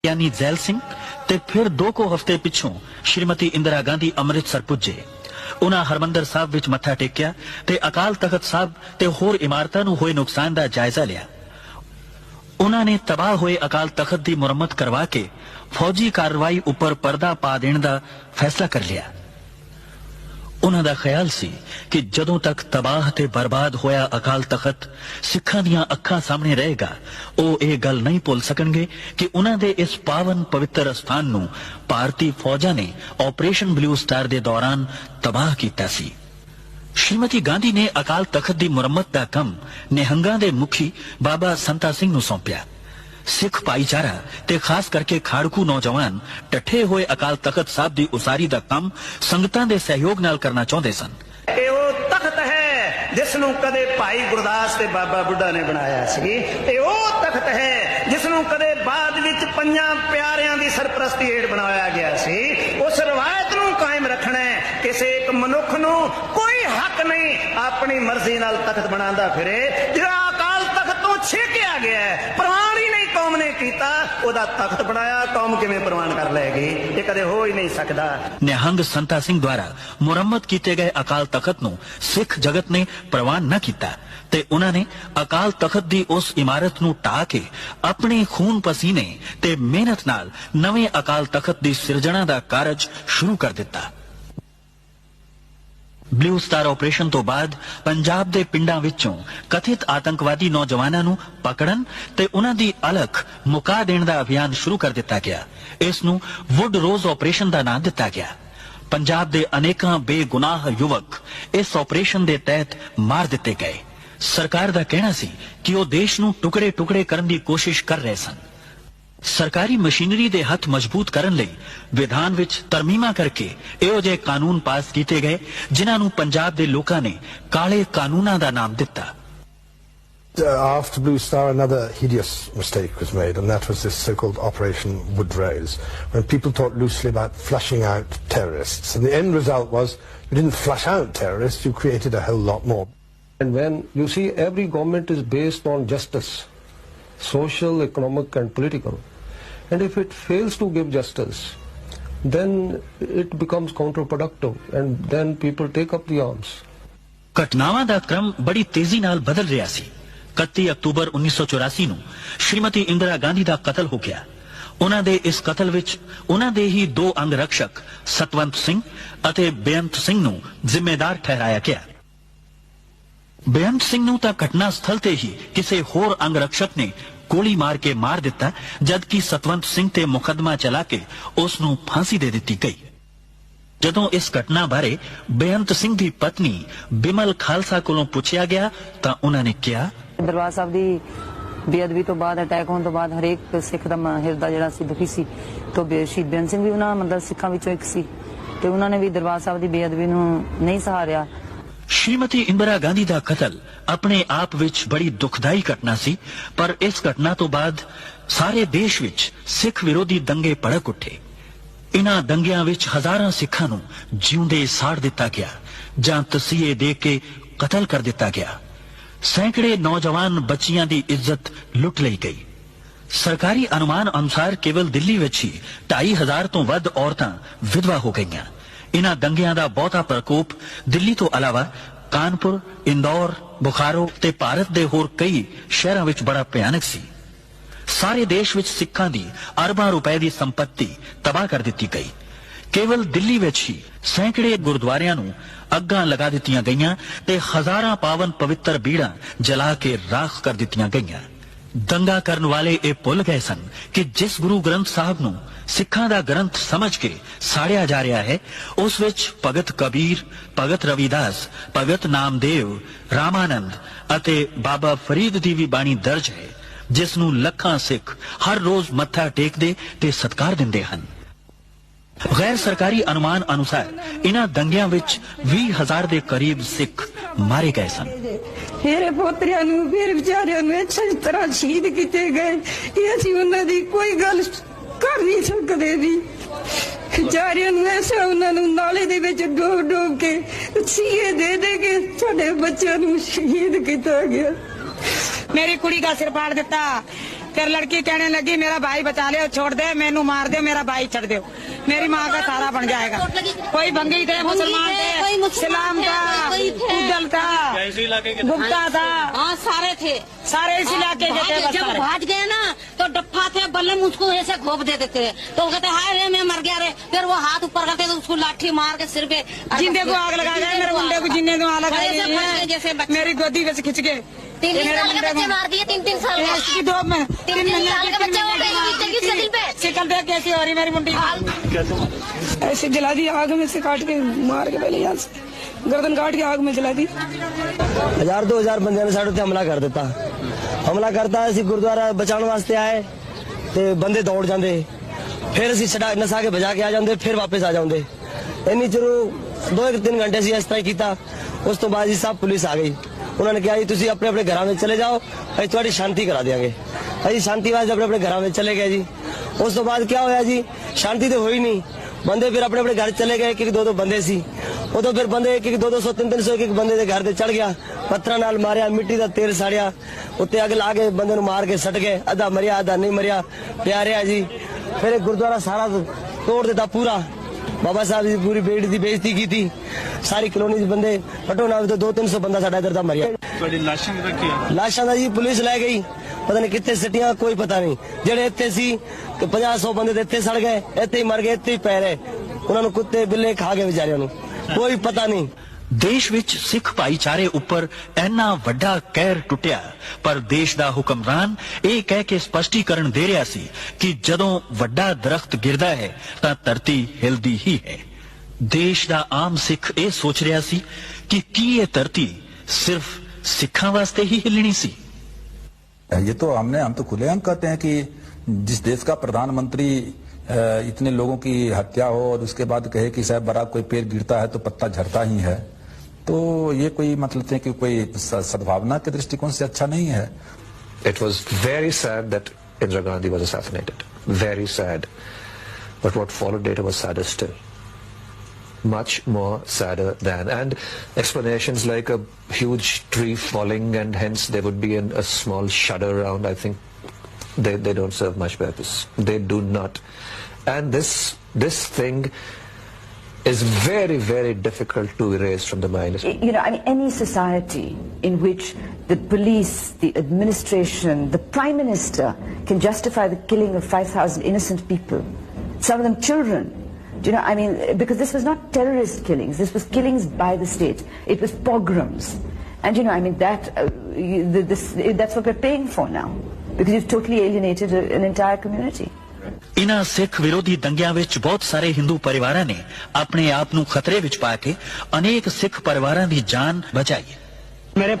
यानी जैल सिंह ते फिर 2 को हफ्ते पिछों श्रीमती इंदिरा गांधी अमृतसर पुजे। उन्हां हरमंदर साहब विच मत्था टेकिया ते अकाल तख्त साहब ते होर इमारतां नूं होए नुकसान दा जायजा लिया। उन्हां ने तबाह होए अकाल तख्त दी मुरम्मत करवा के फौजी कार्रवाई उपर पर्दा पा देण दा फैसला कर लिया। उन्हां दा ख्याल सी कि जदों तक तबाह ते बर्बाद होया अकाल तख्त सिखां दियां अखां सामने रहेगा, ओ ये गल नहीं भुल सकणगे कि उन्हां दे इस पावन पवित्र स्थान नूं भारतीय फौजां ने ऑपरेशन ब्लू स्टार दे दौरान तबाह कीता सी। श्रीमती गांधी ने अकाल तख्त दी मुरम्मत दा कम निहंगां दे मुखी बाबा संता सिंह नूं सौंपिया। सिख भाईचारा ते खास करके खाड़कू नौजवान टठे होए अकाल तख्त साहब दी उसारी दा काम संगतां दे सहयोग नाल करना चाहुंदे सन। ਇਹ ਉਹ ਤਖਤ ਹੈ ਜਿਸ ਨੂੰ ਕਦੇ ਭਾਈ ਗੁਰਦਾਸ ਤੇ ਬਾਬਾ ਬੁੱਢਾ ਨੇ ਬਣਾਇਆ ਸੀ। ਇਹ ਉਹ ਤਖਤ ਹੈ ਜਿਸ ਨੂੰ ਕਦੇ ਬਾਅਦ ਵਿੱਚ ਪੰਜਾਂ ਪਿਆਰਿਆਂ ਦੀ ਸਰਪ੍ਰਸਤੀ ਹੇਠ ਬਣਾਇਆ ਗਿਆ ਸੀ। ਉਸ ਰਵਾਇਤ ਨੂੰ ਕਾਇਮ ਰੱਖਣਾ ਹੈ। ਕਿਸੇ ਇੱਕ ਮਨੁੱਖ ਨੂੰ ਕੋਈ ਹੱਕ ਨਹੀਂ ਆਪਣੀ ਮਰਜ਼ੀ ਨਾਲ ਤਖਤ ਬਣਾਉਂਦਾ ਫਿਰੇ। ਜਿਹੜਾ ਅਕਾਲ ਤਖਤ ਤੋਂ ਛੇਕਿਆ ਗਿਆ ਹੈ, ਪ੍ਰਵਾਨ ਹੀ ਨਹੀਂ ਕੌਮ ਨੇ ਕੀਤਾ, ਉਹਦਾ ਤਖਤ ਬਣਾਇਆ, ਕੌਮ ਕਿਵੇਂ ਪ੍ਰਵਾਨ ਕਰ ਲਏਗੀ? ਇਹ ਕਦੇ ਹੋ ਹੀ ਨਹੀਂ ਸਕਦਾ। ਨਿਹੰਗ ਸੰਤਾ ਸਿੰਘ ਦੁਆਰਾ ਮੁਰੰਮਤ ਕੀਤੇ ਗਏ ਅਕਾਲ ਤਖਤ ਨੂੰ ਸਿੱਖ ਜਗਤ ਨੇ ਪ੍ਰਵਾਨ ਨਾ ਕੀਤਾ ਤੇ ਉਹਨਾਂ ਨੇ ਅਕਾਲ ਤਖਤ ਦੀ ਉਸ ਇਮਾਰਤ ਨੂੰ ਢਾਹ ਕੇ ਆਪਣੇ ਖੂਨ ਪਸੀਨੇ ਤੇ ਮਿਹਨਤ ਨਾਲ ਨਵੇਂ ਅਕਾਲ ਤਖਤ ਦੀ ਸਿਰਜਣਾ ਦਾ ਕਾਰਜ ਸ਼ੁਰੂ ਕਰ ਦਿੱਤਾ। ब्लू स्टार ऑपरेशन तो बाद पंजाब दे पिंडां विचों कथित आतंकवादी नौजवानां नूं पकड़न ते उन्हां दी अलख मुका देण दा अभियान शुरू कर दिता गया। इस नूं वुड रोज ऑपरेशन दा नाम दिता गया। पंजाब दे अनेकां बेगुनाह युवक इस ऑपरेशन दे तहत मार दिते गए। सरकार दा कहना सी कि वो देश नूं टुकड़े टुकड़े करन दी कोशिश कर रहे सन। सरकारी मशीनरी दे हथ मजबूत करन लई विधान विच तरमीमा करके इहो जे कानून पास कीते गए जिन्हां नूं पंजाब दे लोकां ने काले कानूनां दा नाम दिता। After Blue Star, another hideous mistake was made, and that was this so-called Operation Wood Rose, when people talked loosely about flushing out terrorists. And the end result was you didn't flush out terrorists, you created a whole lot more. And when you see every government is based on justice, social, economic and political, and if it fails to give justice, then it becomes counterproductive, and then people take up the arms. घटनावां दा क्रम बड़ी तेजी नाल बदल रहा सी। 31 October 1984 ਨੂੰ श्रीमती इंदिरा गांधी ਦਾ ਕਤਲ ਹੋ ਗਿਆ। ਉਹਨਾਂ ਦੇ ਇਸ ਕਤਲ ਵਿੱਚ ਉਹਨਾਂ ਦੇ ਹੀ 2 ਅੰਗ ਰਕਸ਼ਕ ਸਤਵੰਤ ਸਿੰਘ ਅਤੇ ਬੇਅੰਤ ਸਿੰਘ ਨੂੰ ਜ਼ਿੰਮੇਦਾਰ ਠਹਿਰਾਇਆ ਗਿਆ। ਬੇਅੰਤ ਸਿੰਘ ਨੂੰ ਤਾਂ ਘਟਨਾ ਸਥਲ ਤੇ ਹੀ ਕਿਸੇ ਹੋਰ ਅੰਗ ਰਕਸ਼ਕ ਨੇ गोली मार के मार दिता, जबकि सतवंत सिंह ते मुकदमा चला के उसनूं फांसी दे दिती गई। जदों इस घटना बारे बेअंत सिंह दी पत्नी बिमल खालसा कोलों पूछया गया तां उन्हां ने कहा, दरबार साहब दी बेअदबी तो बाद, अटैक होने तो बाद हरेक सिख दा हिरदा जिहड़ा सी दुखी सी। तो शहीद बेअंत सिंह भी उन्हां मतलब सिखां विचों एक सी ते उन्हां ने भी दरबार साहब दी बेअदबी नूं नहीं सहारिया। श्रीमती इंदिरा गांधी का कतल अपने आप विच बड़ी दुखदाई घटना सी, पर इस घटना तो बाद सारे देश विच सिख विरोधी दंगे भड़क उठे। इन्हां दंगियां विच हजारां सिखां नूं जिउंदे साड़ दिता गया जां तसीहे दे के कतल कर दिता गया। सैकड़े नौजवान बच्चियां दी इज्जत लुट लई गई। सरकारी अनुमान अनुसार केवल दिल्ली विच ही 2500 तो वध औरतां विधवा हो गईयां। इन्हां दंगियां दा बहुता प्रकोप दिल्ली तो अलावा कानपुर, इंदौर, बुखारो ते भारत दे होर कई शहरां विच बड़ा भयानक सी। सारे देश विच सिखां दी अरबां रुपए दी संपत्ति तबाह कर दित्ती गई। केवल दिल्ली विच ही सैकड़े गुरुद्वारियां नूं अग्गां लगा दित्तियां गईयां ते हजारां पावन पवित्र बीड़ां जला के राख कर दित्तियां गईयां। दंगा करन वाले ये भुल गए सन कि जिस गुरु ग्रंथ साहब नूं सिखां दा ग्रंथ समझ के साड़िया जा रहा है, उस विच भगत कबीर, भगत रविदास, भगत नामदेव, रामानंद अते बाबा फरीद दी भी बाणी दर्ज है, जिस नूं लखां सिख हर रोज मत्था टेकदे ते सत्कार दिंदे हन। गैर सरकारी अनुमान अनुसार इन्हां दंगियां विच 20,000 दे करीब सिख मारे गए सन। मेरे पोतरियां नूं फिर बेचारियां नूं अच्छी तरह शहीद किए गए कि असीं उन्हां दी कोई गल कर नहीं सकदे भी। बेचारियां नूं ऐसा उन्हां नूं नाले दे विच डोब डोब के सीए दे दे के साडे बच्चों नूं शहीद किया गया। मेरी कुड़ी का सिर फाड़ दिता, फिर लड़की कहने लगी मेरा भाई बचा ले, छोड़ दे, मैनू मार दे, मेरा भाई छड़ दो, मेरी माँ का सारा बन जाएगा। कोई भंगी थे, मुसलमान थे, इस्लाम था, उदल था, गुप्ता था, हाँ सारे थे, सारे इस इलाके के थे। जब भाग गए ना तो डप्पा थे, बल्लम उसको ऐसे घोप दे देते थे, तो वो कहते हाय रे मैं मर गया रे, फिर वो हाथ ऊपर करते तो उसको लाठी मार के सिर पे जिंदे को आग लगा गए, मेरे मुंडे को जिंदे को आग लगा जैसे गई, मेरी गोदी में से खिंच के 3 साल के बच्चे मार दिए, 3 साल इसकी दो में 3 साल के बच्चे हो गए, शिकल देख कैसी हो रही मेरी मुंडी, ऐसे जला दी आग में से काट के मार के, पहले यहाँ से गर्दन काट के आग में जला दी। 1000-2000 बंदे ने साढ़े हमला कर दिता, हमला करता ਅਸੀਂ ਗੁਰਦੁਆਰਾ ਬਚਾਉਣ ਵਾਸਤੇ ਆਏ ਤੇ ਬੰਦੇ ਦੌੜ ਜਾਂਦੇ, ਫਿਰ ਅਸੀਂ ਛਡਾ ਨਸਾ ਕੇ ਭਜਾ ਕੇ ਆ ਜਾਂਦੇ, ਫਿਰ ਵਾਪਸ ਆ ਜਾਂਦੇ। ਇੰਨੀ ਚਿਰ 2-3 ਘੰਟੇ ਅਸੀਂ ਇਸ ਤਰ੍ਹਾਂ ਕੀਤਾ। ਉਸ ਤੋਂ ਬਾਅਦ ਜੀ ਸਭ ਪੁਲਿਸ ਆ ਗਈ, ਉਹਨਾਂ ਨੇ ਕਿਹਾ ਜੀ ਤੁਸੀਂ ਆਪਣੇ ਆਪਣੇ ਘਰਾਂ ਵਿੱਚ ਚਲੇ ਜਾਓ, ਅਸੀਂ ਤੁਹਾਡੀ ਸ਼ਾਂਤੀ ਕਰਾ ਦਿਆਂਗੇ। ਅਸੀਂ ਸ਼ਾਂਤੀ ਵਾਸਤੇ ਆਪਣੇ ਆਪਣੇ ਘਰਾਂ ਵਿੱਚ ਚਲੇ ਗਏ ਜੀ। ਉਸ ਤੋਂ ਬਾਅਦ ਕੀ ਹੋਇਆ ਜੀ, ਸ਼ਾਂਤੀ ਤੇ ਹੋਈ ਨਹੀਂ, ਬੰਦੇ ਫਿਰ ਆਪਣੇ ਆਪਣੇ ਘਰ ਚਲੇ ਗਏ। ਇੱਕ 2-2 ਬੰਦੇ ਸੀ, ਉਦੋਂ ਫਿਰ ਬੰਦੇ 1-1 200 300 ਇੱਕ ਬੰਦੇ ਦੇ ਘਰ ਤੇ ਚੜ ਗਿਆ, ਪੱਥਰਾਂ ਨਾਲ ਮਾਰਿਆ, ਮਿੱਟੀ ਦਾ ਤੇਲ ਸਾੜਿਆ, ਉੱਤੇ ਅੱਗ ਲਾ ਕੇ ਬੰਦੇ ਨੂੰ ਮਾਰ ਕੇ ਸੱਟ ਗਏ। ਅੱਧਾ ਮਰਿਆ ਅੱਧਾ ਨਹੀਂ ਮਰਿਆ, ਪਿਆ ਰਿਹਾ ਜੀ। ਫਿਰ ਇਹ ਗੁਰਦੁਆਰਾ ਸਾਰਾ ਤੋੜ ਦਿੱਤਾ ਪੂਰਾ, ਬਾਬਾ ਸਾਹਿਬ ਦੀ ਪੂਰੀ ਬੇੜੀ ਦੀ ਬੇਇੱਜ਼ਤੀ ਕੀਤੀ, ਸਾਰੀ ਕਲੋਨੀ ਦੇ ਬੰਦੇ ਫਟੋ ਨਾ ਤਾਂ 200-300 ਬੰਦਾ ਸਾਡਾ ਇੱਧਰ ਦਾ ਮਰਿਆ। ਤੁਹਾਡੀ ਲਾਸ਼ਾਂ ਦਾ ਕੀ ਆ? ਲਾਸ਼ਾਂ ਦਾ ਜੀ ਪੁਲਿਸ ਲੈ ਗਈ, ਪਤਾ ਨਹੀਂ ਕਿੱਥੇ ਸਿੱਟੀਆਂ, ਕੋਈ ਪਤਾ ਨਹੀਂ। ਜਿਹੜੇ ਇੱਥੇ ਸੀ 50-100 ਬੰਦੇ ਤੇ ਇੱਥੇ ਸੜ ਗਏ, ਇੱਥੇ ਹੀ ਮਰ ਗਏ, ਇੱਥੇ ਹੀ ਪੈ ਰਹੇ, ਉਹਨਾਂ ਨੂੰ ਕੁੱਤੇ ਬਿੱਲੇ ਖਾ ਗਏ ਵਿਚਾਰਿਆਂ ਨੂੰ, ਕੋਈ ਪਤਾ ਨਹੀਂ। ਦੇਸ਼ ਵਿੱਚ ਸਿੱਖ ਭਾਈਚਾਰੇ ਉੱਪਰ ਇੰਨਾ ਵੱਡਾ ਕਹਿਰ ਟੁੱਟਿਆ, ਪਰ ਦੇਸ਼ ਦਾ ਹੁਕਮਰਾਨ ਇਹ ਕਹਿ ਕੇ ਸਪਸ਼ਟੀਕਰਨ ਦੇ ਰਿਹਾ ਸੀ ਕਿ ਜਦੋਂ ਵੱਡਾ ਦਰਖਤ ਗਿਰਦਾ ਹੈ ਤਾਂ ਧਰਤੀ ਹਿਲਦੀ ਹੀ ਹੈ। ਦੇਸ਼ ਦਾ ਆਮ ਸਿੱਖ ਇਹ ਸੋਚ ਰਿਹਾ ਸੀ ਕਿ ਕੀ ਇਹ ਧਰਤੀ ਸਿਰਫ ਸਿੱਖਾਂ ਵਾਸਤੇ ਹੀ ਹਿੱਲਣੀ ਸੀ। ये तो हम तो खुलेआम कहते हैं कि जिस देश का प्रधानमंत्री इतने लोगों की हत्या हो और उसके बाद कहे कि साहब बड़ा कोई पेड़ गिरता है तो पत्ता झड़ता ही है, तो ये कोई मतलब है कि कोई सद्भावना के दृष्टिकोण से अच्छा नहीं है। It was very sad that Indira Gandhi was assassinated. Very sad. But what followed later was sadder still. Much more sadder than. And explanations like a huge tree falling and hence there would be a small shudder around, I think they don't serve much purpose. They do not. And this thing is very, very difficult to erase from the mind. You know, I mean, any society in which the police, the administration, the Prime Minister can justify the killing of 5,000 innocent people, some of them children. Do you know, I mean, because this was not terrorist killings, this was killings by the state. It was pogroms. And you know, I mean, that's what we're paying for now, because you've totally alienated an entire community. ਇਨ੍ਹਾਂ ਸਿੱਖ ਵਿਰੋਧੀ ਦੰਗਿਆਂ ਵਿੱਚ ਬਹੁਤ ਸਾਰੇ ਹਿੰਦੂ ਪਰਿਵਾਰਾਂ ਨੇ ਆਪਣੇ ਆਪ ਨੂੰ ਖਤਰੇ ਵਿੱਚ ਪਾ ਕੇ ਅਨੇਕ ਸਿੱਖ ਪਰਿਵਾਰਾਂ ਦੀ ਜਾਨ ਬਚਾਈ। ਮੇਰੇ